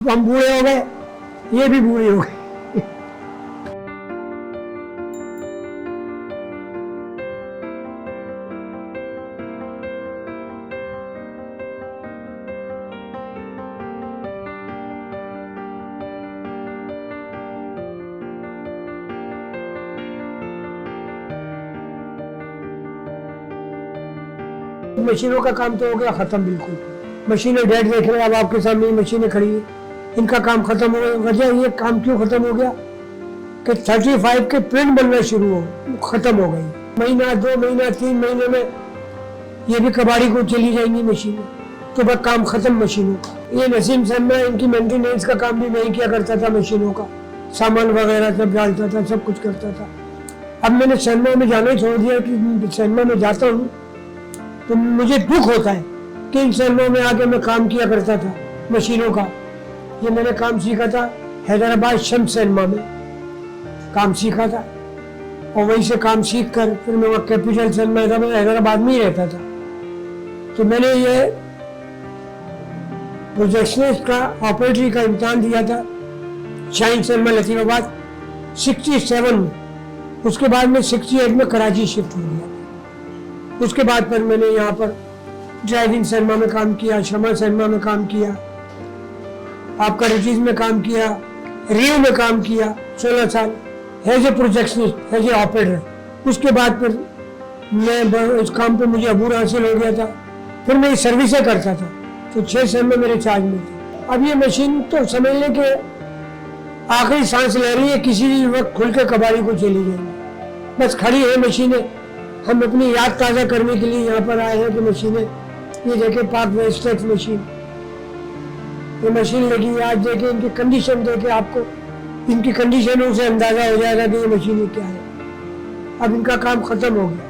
हम बूढ़े हो गए, ये भी बूढ़े हो गए। मशीनों का काम तो हो गया खत्म, बिल्कुल। मशीनें डेट देख रहे हैं, अब आपके सामने मशीनें खड़ी है, इनका काम खत्म हो गया। वजह ये काम क्यों खत्म हो गया कि 35 के प्रिंट बनना शुरू हो खत्म हो गई। महीना 2 महीना 3 महीने में ये भी कबाड़ी को चली जाएंगी मशीनें, तो बस काम खत्म मशीनों का। ये नसीम शर्मा, इनकी मेंटेनेंस का काम भी मैं ही किया करता था, मशीनों का सामान वगैरह सब डालता था, सब कुछ करता था। अब मैंने सैनमा में जाना ही छोड़ दिया कि सैनमा में जाता हूँ तो मुझे दुख होता है कि इन सैनमा में आके मैं काम किया करता था मशीनों का। ये मैंने काम सीखा था हैदराबाद शम्स सैनमा में काम सीखा था, और वहीं से काम सीख कर फिर मैं वहाँ कैपिटल सैनमा हैदराबाद में ही रहता था। तो मैंने ये प्रोजेक्शनिस्ट का ऑपरेटरी का इम्तहान दिया था शाइन सैनमा लतीफाबाद 67 में। उसके बाद में 68 में कराची शिफ्ट हो गया। उसके बाद पर मैंने यहाँ पर ड्राइविंग सैनमा में काम किया, शमा सैनमा में काम किया, आपका रिचीज में काम किया, रियो में काम किया 16 साल as a projectionist, as a operator. उसके बाद फिर मैं इस काम पे मुझे अबूर हासिल हो गया था, फिर मैं सर्विसें करता था, तो 6 सैनमा मेरे चार्ज में थे। अब ये मशीन तो समझ लें कि आखिरी सांस ले रही है, किसी भी वक्त खुल के कबाड़ी को चली जाएगी। बस खड़ी है मशीनें, हम अपनी याद ताज़ा करने के लिए यहाँ पर आए हैं कि मशीनें, ये देखें पाक वेस्टेक्स मशीन, ये मशीन लगी। आज देखें इनकी कंडीशन, देखें आपको इनकी कंडीशनों से अंदाजा हो जाएगा कि ये मशीनें क्या है। अब इनका काम खत्म हो गया।